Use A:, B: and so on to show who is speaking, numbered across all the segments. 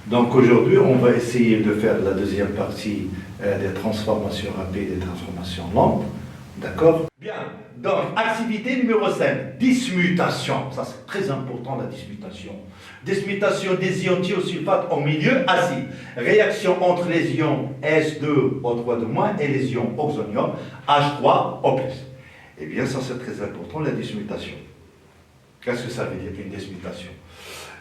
A: Donc aujourd'hui, on va essayer de faire la deuxième partie des transformations rapides et des transformations lentes. D'accord? Bien. Donc, activité numéro 5, dismutation. Ça, c'est très important, la dismutation. Dismutation des ions thiosulfate en milieu acide. Réaction entre les ions S2O3- et les ions oxonium H3O+. Eh bien, ça, c'est très important, la dismutation. Qu'est-ce que ça veut dire, une dismutation?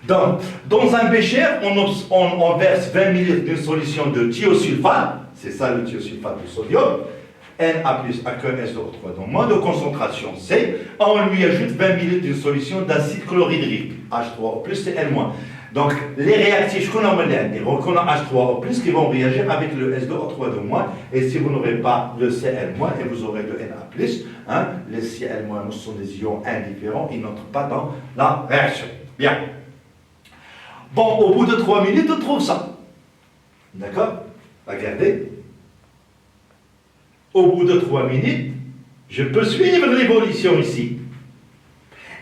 A: Donc, dans un bécher, on verse 20 ml d'une solution de thiosulfate, c'est ça le thiosulfate de sodium, Na plus H2SO3, de concentration C, on lui ajoute 20 ml d'une solution d'acide chlorhydrique, H3O+, c'est N-. Donc, les réactifs qu'on a H3O+, qui vont réagir avec le S2O3-, et si vous n'aurez pas le Cl-, et vous aurez le Na+, hein, les Cl- sont des ions indifférents, ils n'entrent pas dans la réaction. Bien. Bon, au bout de 3 minutes, on trouve ça. D'accord? Regardez. Au bout de 3 minutes, je peux suivre l'évolution ici.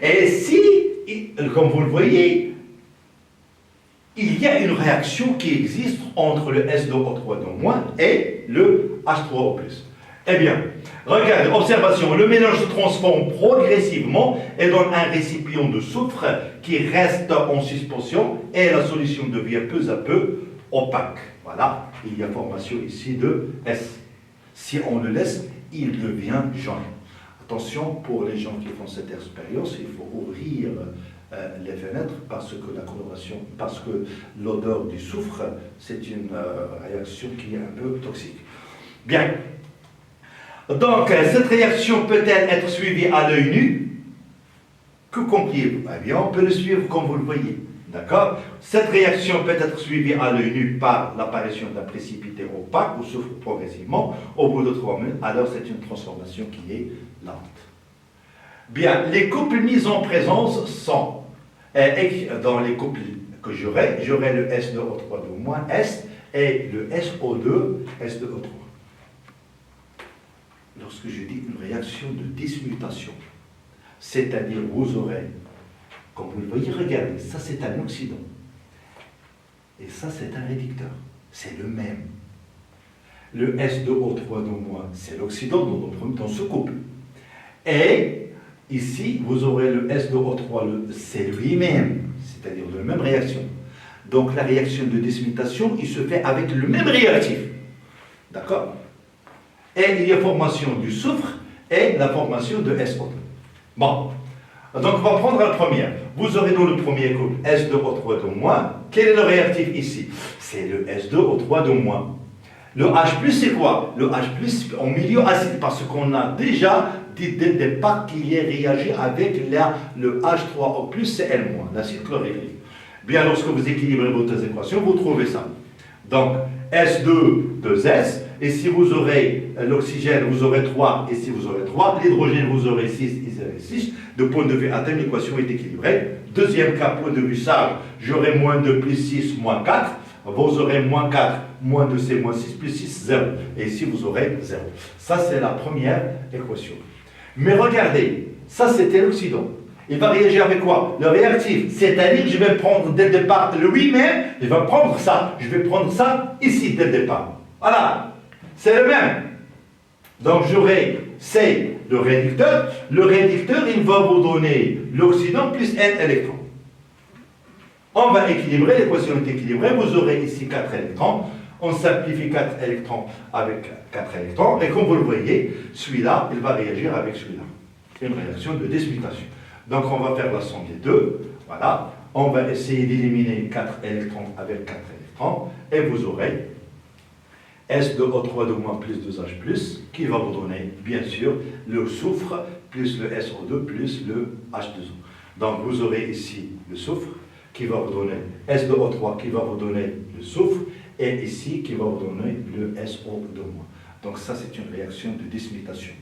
A: Et si, comme vous le voyez, il y a une réaction qui existe entre le S2O3- et le H3O+. Eh bien, regardez, observation, le mélange se transforme progressivement et donne un récipient de soufre qui reste en suspension et la solution devient peu à peu opaque. Voilà, il y a formation ici de S. Si on le laisse, il devient jaune. Attention, pour les gens qui font cette expérience, il faut ouvrir les fenêtres parce que la coloration, parce que l'odeur du soufre, c'est une réaction qui est un peu toxique. Bien. Donc, cette réaction peut-elle être suivie à l'œil nu? Que comprenez-vous? Eh bien, on peut le suivre comme vous le voyez. D'accord? Cette réaction peut être suivie à l'œil nu par l'apparition d'un précipité opaque ou soufre progressivement au bout de 3 minutes. Alors, c'est une transformation qui est lente. Bien, les couples mis en présence sont, dans les couples que j'aurai le S2O3- S et le SO2, S2O3. Lorsque je dis une réaction de dismutation, c'est-à-dire vous aurez, comme vous le voyez, regardez, ça c'est un oxydant, et ça c'est un réducteur, c'est le même. Le S2O3- c'est l'oxydant dans ce couple. Et ici, vous aurez le S2O3, c'est lui-même, c'est-à-dire la même réaction. Donc la réaction de dismutation, il se fait avec le même réactif. D'accord? Et il y a formation du soufre et la formation de SO2. Bon, donc on va prendre la première. Vous aurez dans le premier couple S2O3-. Quel est le réactif ici? C'est le S2O3-. Le H+, c'est quoi? Le H+, en milieu acide, parce qu'on a déjà dit dès le départ qu'il y a réagi avec le H3O+, Cl-, l'acide chlorhydrique. Bien, lorsque vous équilibrez vos équations, vous trouvez ça. Donc, S2, 2S, et si vous aurez l'oxygène, vous aurez 3, et si vous aurez 3, l'hydrogène, vous aurez 6, et vous aurez 6. De point de vue atome, l'équation est équilibrée. Deuxième cas, point de vue sage, j'aurai moins 2 plus 6, moins 4. Vous aurez moins 4, moins 2C, moins 6, plus 6, 0. Et ici, vous aurez 0. Ça, c'est la première équation. Mais regardez, ça, c'était l'oxydant. Il va réagir avec quoi? Le réactif. C'est-à-dire que je vais prendre dès le départ le lui-même, il va prendre ça. Je vais prendre ça ici dès le départ. Voilà. C'est le même. Donc j'aurai C, le réducteur. Le réducteur, il va vous donner l'oxydant plus N électrons. On va équilibrer, l'équation est équilibrée. Vous aurez ici 4 électrons. On simplifie 4 électrons avec 4 électrons. Et comme vous le voyez, celui-là, il va réagir avec celui-là. Une réaction de dismutation. Donc on va faire la somme des deux. Voilà. On va essayer d'éliminer 4 électrons avec 4 électrons. Et vous aurez S2O3- plus 2H+, qui va vous donner, bien sûr, le soufre, plus le SO2, plus le H2O. Donc vous aurez ici le soufre, qui va vous donner S2O3, qui va vous donner le soufre, et ici, qui va vous donner le SO2-. Donc ça, c'est une réaction de dismutation.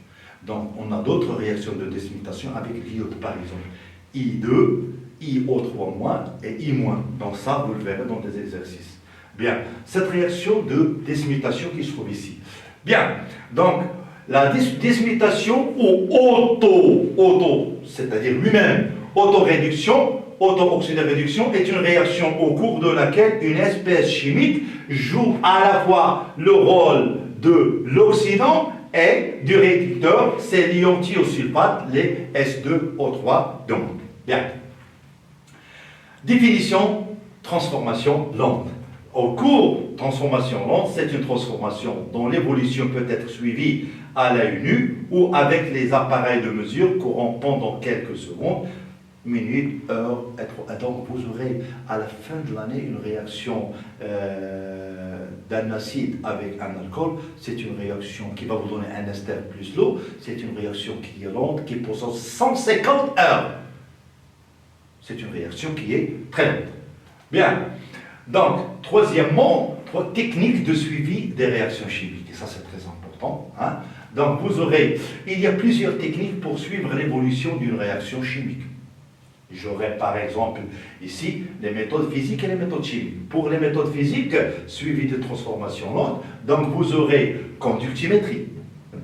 A: Donc on a d'autres réactions de dismutation avec l'iode, par exemple. I2, IO3- et I-. Donc ça, vous le verrez dans des exercices. Bien, cette réaction de dismutation qui se trouve ici. Bien, donc la dismutation ou auto, c'est-à-dire lui-même, autoréduction, auto-oxydation est une réaction au cours de laquelle une espèce chimique joue à la fois le rôle de l'oxydant et du réducteur, c'est l'ion thiosulfate, les S2O3 donc. Bien. Définition, transformation lente. Au cours, transformation lente, c'est une transformation dont l'évolution peut être suivie à l'œil nu ou avec les appareils de mesure courant pendant quelques secondes, minutes, heures, donc vous aurez à la fin de l'année une réaction d'un acide avec un alcool. C'est une réaction qui va vous donner un ester plus l'eau. C'est une réaction qui est lente, qui possède 150 heures. C'est une réaction qui est très lente. Bien. Donc, troisièmement, trois techniques de suivi des réactions chimiques. Et ça, c'est très important. Hein? Donc, il y a plusieurs techniques pour suivre l'évolution d'une réaction chimique. J'aurai par exemple ici les méthodes physiques et les méthodes chimiques. Pour les méthodes physiques, suivi de transformation lente, donc vous aurez conductimétrie.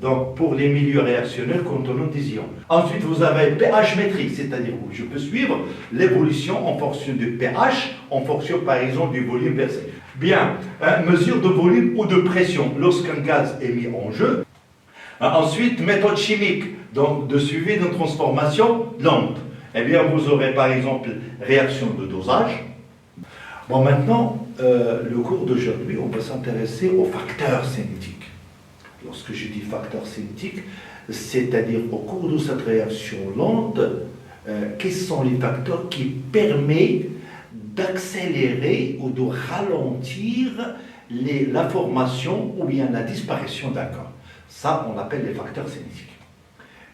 A: Donc pour les milieux réactionnels contenant des ions. Ensuite vous avez pH-métrie, c'est-à-dire où je peux suivre l'évolution en fonction du pH, en fonction par exemple du volume versé. Bien, mesure de volume ou de pression lorsqu'un gaz est mis en jeu. Ensuite, méthode chimique, donc de suivi d'une transformation lente. Eh bien, vous aurez par exemple réaction de dosage. Bon, maintenant, le cours d'aujourd'hui, on va s'intéresser aux facteurs cinétiques. Lorsque je dis facteurs cinétiques, c'est-à-dire au cours de cette réaction lente, quels sont les facteurs qui permettent d'accélérer ou de ralentir la formation ou bien la disparition d'un corps. Ça, on appelle les facteurs cinétiques.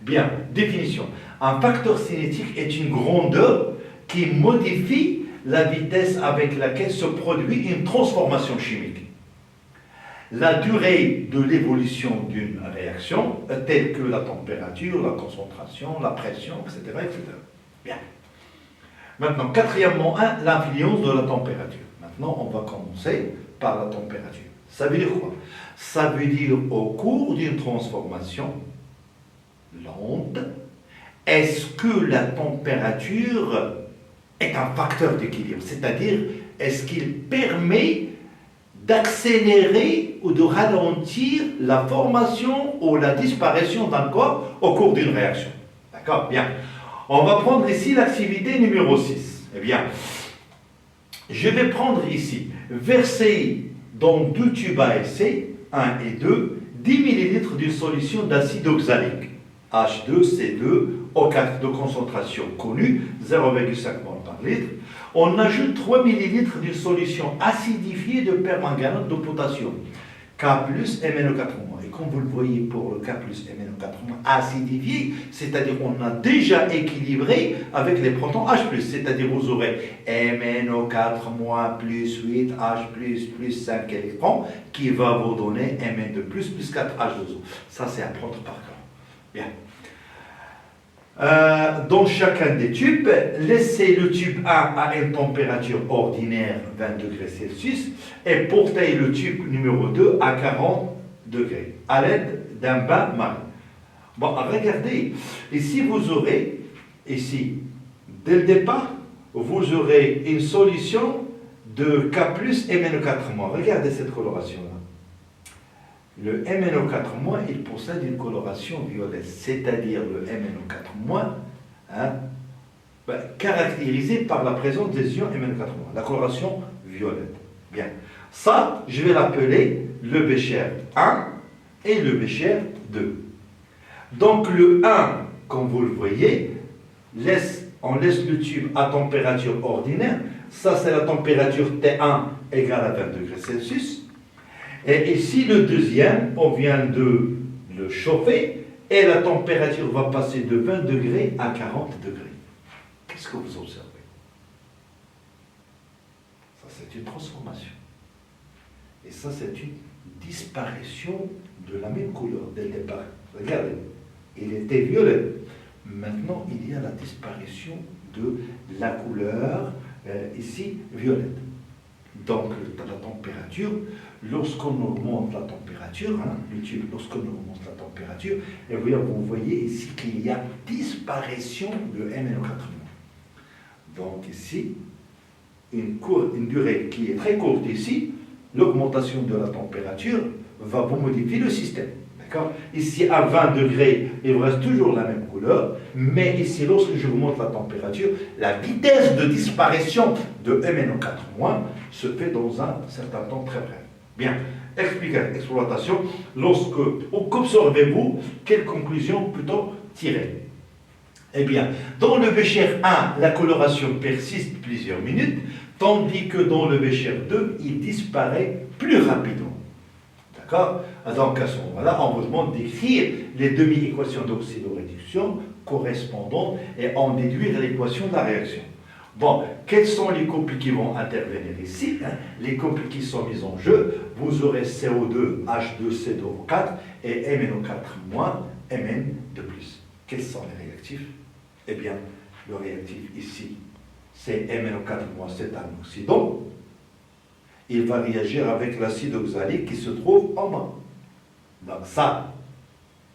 A: Bien, définition. Un facteur cinétique est une grandeur qui modifie la vitesse avec laquelle se produit une transformation chimique. La durée de l'évolution d'une réaction, telle que la température, la concentration, la pression, etc. etc. Bien. Maintenant, quatrièmement, l'influence de la température. Maintenant, on va commencer par la température. Ça veut dire quoi? Ça veut dire au cours d'une transformation lente, est-ce que la température est un facteur d'équilibre? C'est-à-dire, est-ce qu'il permet d'accélérer ou de ralentir la formation ou la disparition d'un corps au cours d'une réaction? D'accord? Bien. On va prendre ici l'activité numéro 6. Eh bien, je vais prendre ici, verser dans deux tubes à essai, 1 et 2, 10 ml d'une solution d'acide oxalique, H2C2, O4 de concentration connue, 0,5 mol par litre. On ajoute 3 ml d'une solution acidifiée de permanganate de potassium, K+, MnO4-. Et comme vous le voyez pour le K+, MnO4- acidifié, c'est-à-dire on a déjà équilibré avec les protons H+, c'est-à-dire vous aurez MnO4- plus 8, H+, plus 5 électrons, qui va vous donner Mn2+, plus 4 H2O. Ça, c'est à prendre par cœur. Bien. Dans chacun des tubes, laissez le tube 1 à une température ordinaire 20 degrés Celsius et portez le tube numéro 2 à 40 degrés à l'aide d'un bain marin. Bon, regardez, ici vous aurez, dès le départ, vous aurez une solution de K+, MnO4-. Regardez cette coloration-là. Le MnO4-, il possède une coloration violette, c'est-à-dire le MnO4-, caractérisé par la présence des ions MnO4-, la coloration violette. Bien. Ça, je vais l'appeler le Bécher 1 et le Bécher 2. Donc le 1, comme vous le voyez, on laisse le tube à température ordinaire. Ça, c'est la température T1 égale à 20 degrés Celsius. Et ici, le deuxième, on vient de le chauffer et la température va passer de 20 degrés à 40 degrés. Qu'est-ce que vous observez? Ça, c'est une transformation. Et ça, c'est une disparition de la même couleur dès le départ. Regardez, il était violet. Maintenant, il y a la disparition de la couleur, ici, violette. Donc, la température, lorsqu'on augmente la température, le tube, lorsqu'on augmente la température, et vous voyez ici qu'il y a disparition de MnO4-. Donc ici, une durée qui est très courte ici, l'augmentation de la température va vous modifier le système. D'accord? Ici, à 20 degrés, il vous reste toujours la même couleur, mais ici, lorsque je vous montre la température, la vitesse de disparition de MnO4- se fait dans un certain temps très bref. Bien, exploitation, qu'observez-vous, quelle conclusion peut-on tirer? Eh bien, dans le Bécher 1, la coloration persiste plusieurs minutes, tandis que dans le Bécher 2, il disparaît plus rapidement. D'accord? Donc à ce moment-là, on vous demande d'écrire les demi-équations d'oxydoréduction correspondantes et en déduire l'équation de la réaction. Bon, quels sont les couples qui vont intervenir ici? Les couples qui sont mis en jeu, vous aurez CO2, H2CO4 et MnO4- Mn de plus. Quels sont les réactifs? Eh bien, le réactif ici, c'est MnO4-, c'est un oxydant. Il va réagir avec l'acide oxalique qui se trouve en bas. Donc ça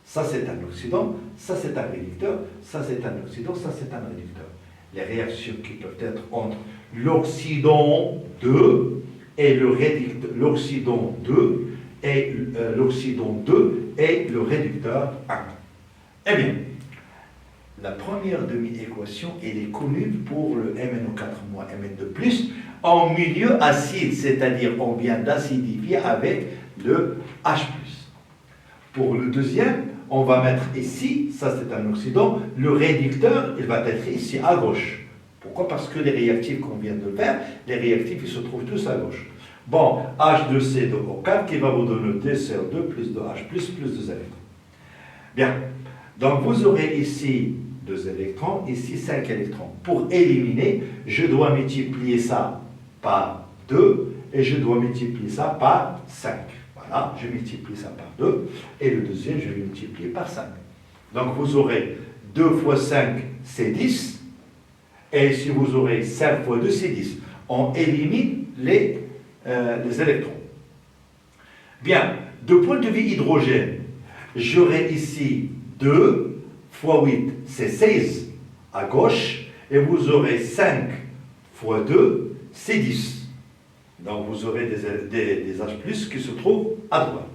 A: c'est un oxydant, ça c'est un réducteur, ça c'est un oxydant, ça c'est un réducteur. Les réactions qui peuvent être entre l'oxydant 2 et le réducteur, l'oxydant 2 et l'oxydant 2 et le réducteur 1. Eh bien, la première demi-équation, elle est connue pour le MnO4- Mn de plus en milieu acide, c'est-à-dire on vient d'acidifier avec le H+. Pour le deuxième, on va mettre ici, ça c'est un oxydant, le réducteur, il va être ici à gauche. Pourquoi? Parce que les réactifs qu'on vient de faire, les réactifs, ils se trouvent tous à gauche. Bon, H2CO4 qui va vous donner 2CO2 plus 2H+, plus 2 électrons. Bien, donc vous aurez ici 2 électrons, ici 5 électrons. Pour éliminer, je dois multiplier ça par 2 et je dois multiplier ça par 5. Voilà, je multiplie ça par 2 et le deuxième, je vais multiplier par 5. Donc vous aurez 2 fois 5, c'est 10. Et si vous aurez 5 fois 2, c'est 10. On élimine les électrons. Bien, de point de vue hydrogène, j'aurai ici 2 fois 8, c'est 16 à gauche, et vous aurez 5 fois 2, c'est 10. Donc vous aurez des H+, qui se trouvent à droite.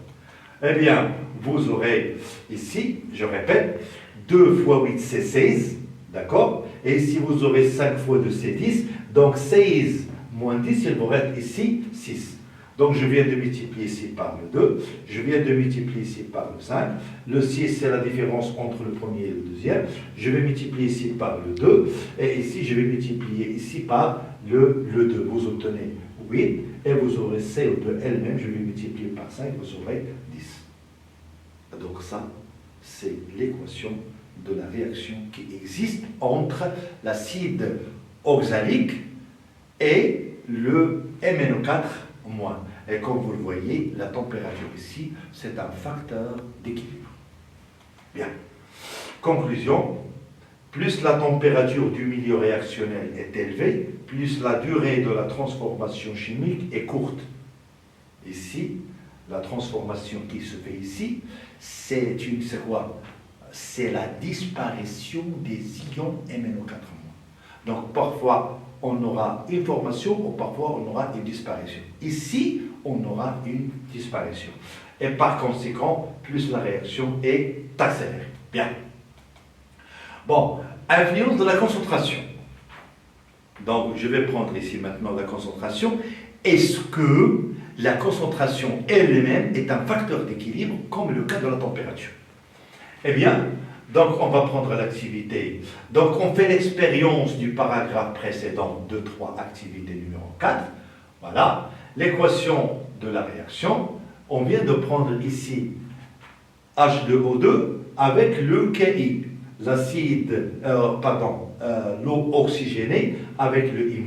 A: Eh bien, vous aurez ici, je répète, 2 fois 8, c'est 16, d'accord? Et ici, vous aurez 5 fois 2, c'est 10. Donc 16 moins 10, il vous reste ici 6. Donc je viens de multiplier ici par le 2, je viens de multiplier ici par le 5. Le 6, c'est la différence entre le premier et le deuxième. Je vais multiplier ici par le 2, et ici, je vais multiplier ici par le 2. Vous obtenez 8, et vous aurez CO2 elle-même, je vais multiplier par 5, vous aurez 10. Donc ça, c'est l'équation de la réaction qui existe entre l'acide oxalique et le MnO4-. Et comme vous le voyez, la température ici, c'est un facteur d'équilibre. Bien. Conclusion, plus la température du milieu réactionnel est élevée, plus la durée de la transformation chimique est courte. Ici, la transformation qui se fait ici, c'est quoi? C'est la disparition des ions MnO4-. Donc parfois, on aura une formation ou parfois on aura une disparition. Ici, on aura une disparition. Et par conséquent, plus la réaction est accélérée. Bien. Bon, influence de la concentration. Donc, je vais prendre ici maintenant la concentration. Est-ce que la concentration elle-même est un facteur d'équilibre, comme le cas de la température? Eh bien, donc on va prendre l'activité. Donc on fait l'expérience du paragraphe précédent de 3, activité numéro 4. Voilà, l'équation de la réaction. On vient de prendre ici H2O2 avec le Ki, l'eau oxygénée avec le I-,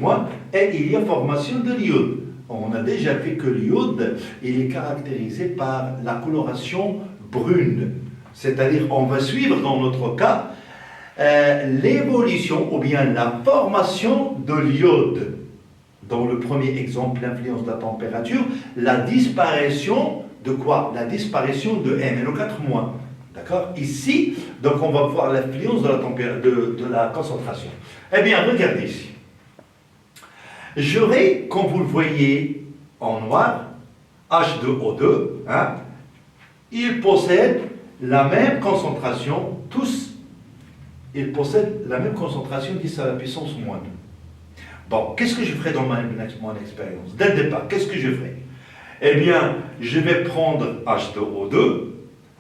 A: et il y a formation de l'iode. On a déjà vu que l'iode, il est caractérisé par la coloration brune. C'est-à-dire, on va suivre dans notre cas l'évolution ou bien la formation de l'iode. Dans le premier exemple, l'influence de la température, la disparition de quoi? La disparition de MnO4-. D'accord? Ici, donc on va voir l'influence de la concentration. Eh bien, regardez ici. J'aurai, comme vous le voyez en noir, H2O2, hein, ils possèdent la même concentration, tous, ils possèdent la même concentration 10 à la puissance moins 2. Bon, qu'est-ce que je ferai dans mon expérience? Dès le départ, qu'est-ce que je ferai? Eh bien, je vais prendre H2O2,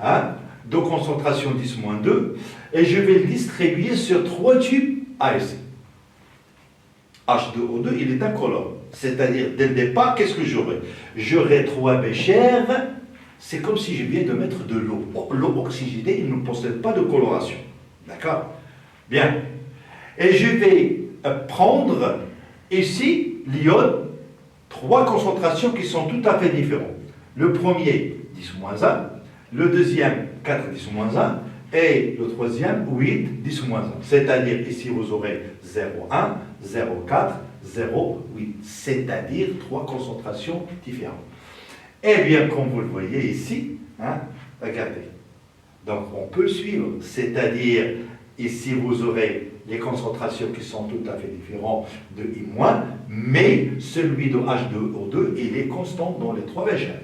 A: hein, de concentration 10-2, et je vais le distribuer sur 3 tubes ASC. H2O2, il est incolore. C'est-à-dire, dès le départ, qu'est-ce que j'aurai? J'aurai 3 béchères, c'est comme si je viens de mettre de l'eau. L'eau oxygénée, il ne possède pas de coloration. D'accord? Bien. Et je vais prendre ici l'iode, 3 concentrations qui sont tout à fait différentes. Le premier, 10-1, le deuxième, 4, 10-1, et le troisième, 8, 10-1. C'est-à-dire, ici, vous aurez 0,1, 0,4, 0,8. C'est-à-dire 3 concentrations différentes. Eh bien, comme vous le voyez ici, hein, regardez. Donc, on peut suivre. C'est-à-dire, ici, vous aurez les concentrations qui sont tout à fait différentes de I-, mais celui de H2O2, il est constant dans les 3 béchères.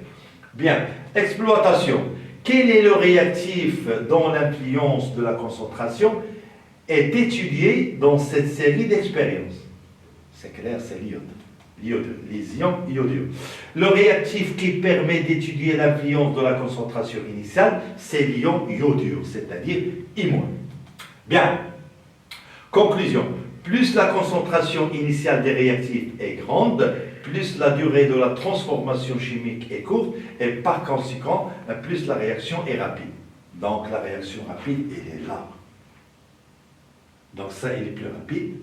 A: Bien, exploitation. Quel est le réactif dont l'influence de la concentration est étudiée dans cette série d'expériences? C'est clair, c'est l'iode. L'iode, les ions iodure. Le réactif qui permet d'étudier l'influence de la concentration initiale, c'est l'ion iodure, c'est-à-dire I-. Bien. Conclusion. Plus la concentration initiale des réactifs est grande, plus la durée de la transformation chimique est courte, et par conséquent, plus la réaction est rapide. Donc la réaction rapide, elle est là. Donc ça, il est plus rapide,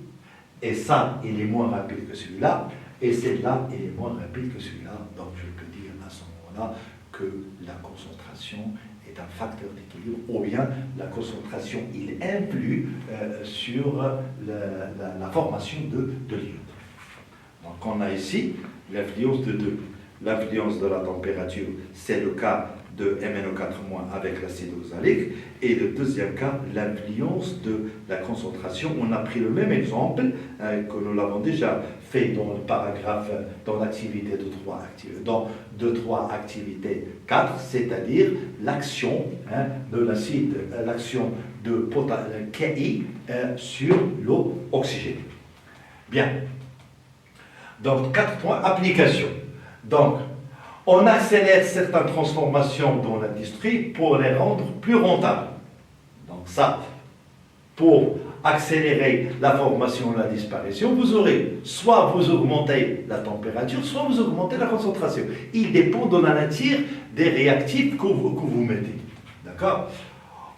A: et ça, il est moins rapide que celui-là, et celui-là, il est moins rapide que celui-là. Donc je peux dire à ce moment-là que la concentration est un facteur d'équilibre, ou bien la concentration, il influe sur la formation de l'iode. Donc on a ici l'influence de 2. L'influence de la température, c'est le cas de MnO4- avec l'acide oxalique. Et le deuxième cas, l'influence de la concentration. On a pris le même exemple que nous l'avons déjà fait dans le paragraphe, dans l'activité de 3 activités 4, c'est-à-dire l'action de l'acide, l'action de Ki sur l'eau oxygénée. Bien. Donc, 4 points, application. Donc, on accélère certaines transformations dans l'industrie pour les rendre plus rentables. Donc ça, pour accélérer la formation et la disparition, vous aurez soit vous augmentez la température, soit vous augmentez la concentration. Il dépend de la nature des réactifs que vous mettez. D'accord?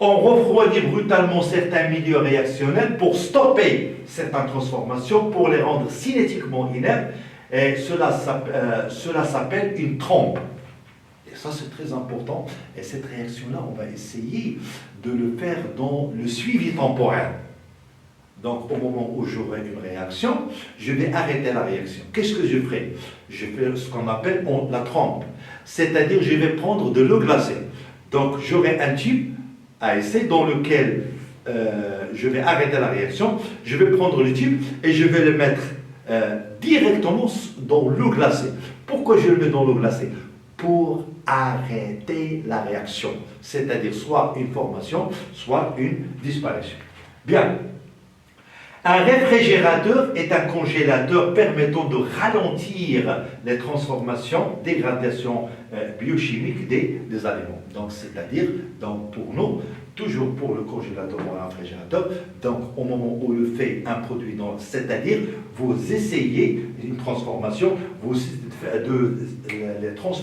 A: On refroidit brutalement certains milieux réactionnels pour stopper certaines transformations, pour les rendre cinétiquement inertes, et cela s'appelle une trompe. Et ça, c'est très important. Et cette réaction-là, on va essayer de le faire dans le suivi temporel. Donc, au moment où j'aurai une réaction, je vais arrêter la réaction. Qu'est-ce que je ferai? Je fais ce qu'on appelle la trempe. C'est-à-dire, je vais prendre de l'eau glacée. Donc, j'aurai un tube à essai dans lequel je vais arrêter la réaction. Je vais prendre le tube et je vais le mettre directement dans l'eau glacée. Pourquoi je le mets dans l'eau glacée? Pour arrêter la réaction. C'est-à-dire soit une formation, soit une disparition. Bien. Un réfrigérateur est un congélateur permettant de ralentir les transformations, dégradations biochimiques des aliments. Donc, c'est-à-dire, pour nous, toujours pour le congélateur ou un réfrigérateur, donc au moment où le fait un produit, c'est-à-dire vous essayez une transformation, vous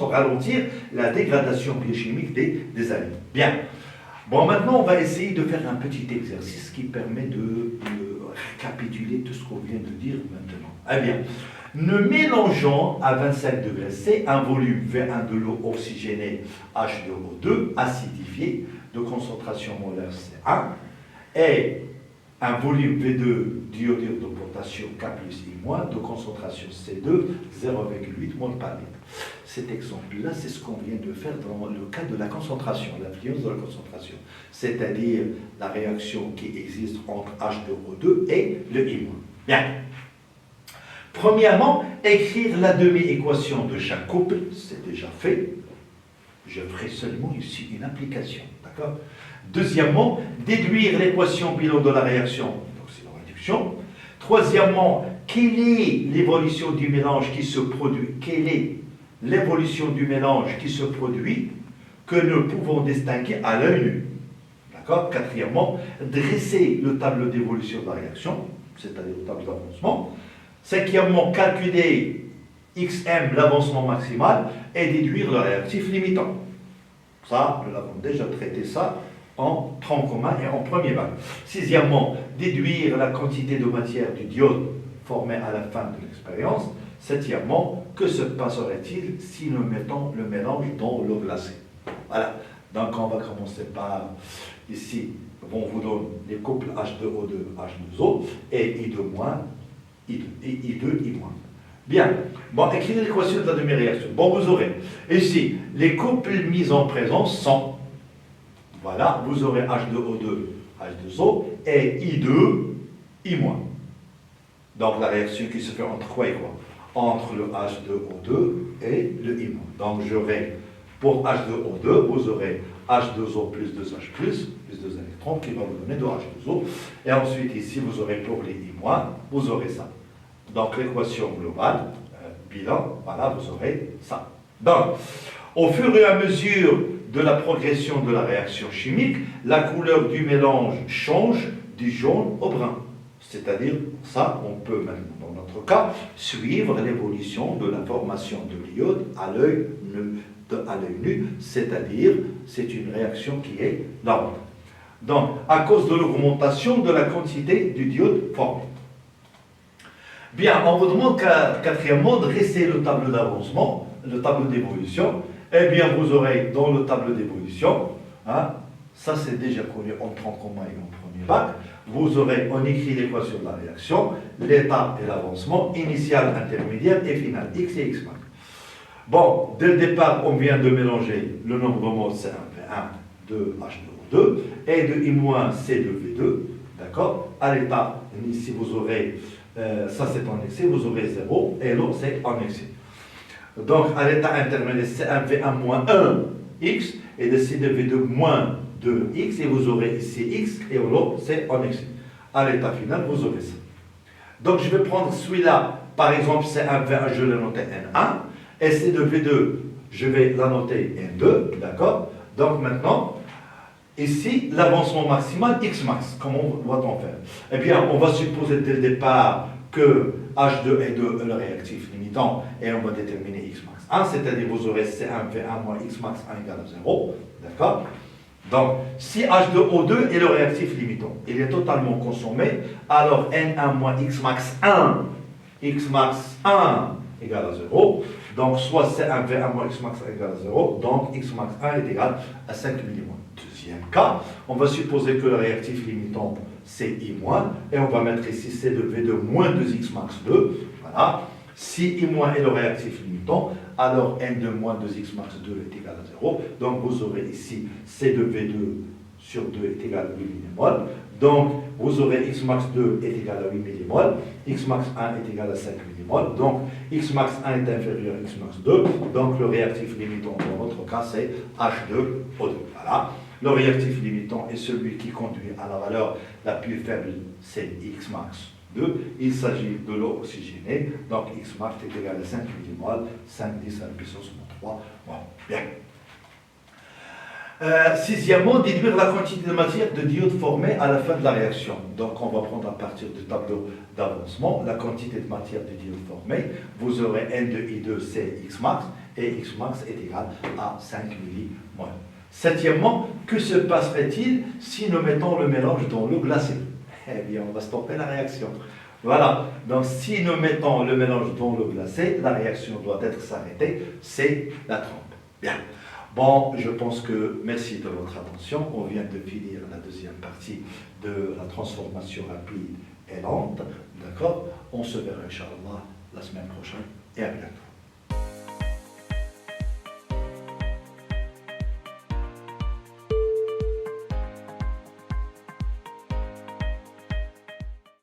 A: ralentir la dégradation biochimique des aliments. Bien. Bon, maintenant, on va essayer de faire un petit exercice qui permet de récapituler tout ce qu'on vient de dire maintenant. Eh bien, ne mélangeons à 25 degrés C un volume V1 de l'eau oxygénée H2O2 acidifié de concentration molaire C1 et un volume V2 d'iodure de potassium K plus I- de concentration C2 0,8 mol par litre. Cet exemple-là, c'est ce qu'on vient de faire dans le cas de la concentration, l'influence de la concentration, c'est-à-dire la réaction qui existe entre H2O2 et le I-. Bien. Premièrement, écrire la demi-équation de chaque couple, c'est déjà fait. Je ferai seulement ici une application, d'accord? Deuxièmement, déduire l'équation bilan de la réaction, donc c'est la réduction. Troisièmement, quelle est l'évolution du mélange qui se produit? Quelle est l'évolution du mélange qui se produit que nous pouvons distinguer à l'œil nu? D'accord? Quatrièmement, dresser le tableau d'évolution de la réaction, c'est-à-dire le tableau d'avancement. Cinquièmement, calculer XM, l'avancement maximal, et déduire le réactif limitant. Ça, nous l'avons déjà traité ça en tronc commun et en premier bac. Sixièmement, déduire la quantité de matière du diode formée à la fin de l'expérience. Septièmement, que se passerait-il si nous mettons le mélange dans l'eau glacée? Voilà. Donc on va commencer par, ici, on vous donne les couples H2O2, H2O, et I2-, I2, I2, I-. Bien. Bon, écrivez l'équation de la demi-réaction. Bon, vous aurez ici, les couples mis en présence sont, voilà, vous aurez H2O2, H2O, et I2, I-. Donc la réaction qui se fait entre quoi et quoi? Entre le H2O2 et le I-. Donc j'aurai, pour H2O2, vous aurez H2O plus 2H plus 2 électrons qui va vous donner 2H2O. Et ensuite ici, vous aurez pour les I-, vous aurez ça. Donc l'équation globale, bilan, voilà, vous aurez ça. Donc, au fur et à mesure de la progression de la réaction chimique, la couleur du mélange change du jaune au brun. C'est-à-dire, ça, on peut maintenant, dans notre cas, suivre l'évolution de la formation de l'iode à l'œil nu, c'est-à-dire, c'est une réaction qui est lente. Donc, à cause de l'augmentation de la quantité du diode formé. Bien, on vous demande quatrièmement de dresser le tableau d'avancement, le tableau d'évolution. Eh bien, vous aurez dans le tableau d'évolution, hein, ça c'est déjà connu en tronc commun et en premier bac, vous aurez, on écrit l'équation de la réaction, l'état et l'avancement, initial, intermédiaire et final, X et X max. Bon, dès le départ, on vient de mélanger le nombre de moles C1, V1, de H2O2, et de I-, C de V2, d'accord? À l'état, ici vous aurez, ça c'est en excès, vous aurez 0, et l'autre c'est en excès. Donc, à l'état intermédiaire, C1, V1 moins 1, X, et de C de V2 moins 2X, et vous aurez ici X, et l'autre c'est en excès. À l'état final, vous aurez ça. Donc, je vais prendre celui-là, par exemple, C1, V1, je l'ai noté N1, et C de V2, je vais la noter N2, d'accord? Donc, maintenant, ici, l'avancement maximal, X max. Comment va-t-on faire? Eh bien, on va supposer dès le départ que H2 est le réactif limitant et on va déterminer X max 1, c'est-à-dire vous aurez C1 V1 moins X max 1 égale à 0. D'accord? Donc, si H2O2 est le réactif limitant, il est totalement consommé, alors N1 moins X max 1 égale à 0. Donc, soit C1 V1 moins X max 1 égale à 0, donc X max 1 est égal à 5 millimol. Deuxième cas, on va supposer que le réactif limitant c'est I-, et on va mettre ici C de V2 moins 2X max 2, voilà. Si I- est le réactif limitant, alors N2 moins 2X max 2 est égal à 0, donc vous aurez ici C de V2 sur 2 est égal à 8 millimol, donc vous aurez X max 2 est égal à 8 millimol, X max 1 est égal à 5 millimol, donc X max 1 est inférieur à X max 2, donc le réactif limitant dans notre cas c'est H2O2, voilà. Le réactif limitant est celui qui conduit à la valeur la plus faible, c'est X max 2. Il s'agit de l'eau oxygénée, donc X max est égal à 5 millimol, 5 10 à la puissance 3. Bon, bien. Sixièmement, déduire la quantité de matière de diode formée à la fin de la réaction. Donc on va prendre à partir du tableau d'avancement la quantité de matière de diode formée. Vous aurez N de I2, c'est X max, et X max est égal à 5 millimol. Septièmement, que se passerait-il si nous mettons le mélange dans l'eau glacée? Eh bien, on va stopper la réaction. Voilà. Donc, si nous mettons le mélange dans l'eau glacée, la réaction doit être s'arrêter. C'est la trempe. Bien. Bon, je pense que merci de votre attention. On vient de finir la deuxième partie de la transformation rapide et lente. D'accord? On se verra, Inch'Allah, la semaine prochaine. Et à bientôt.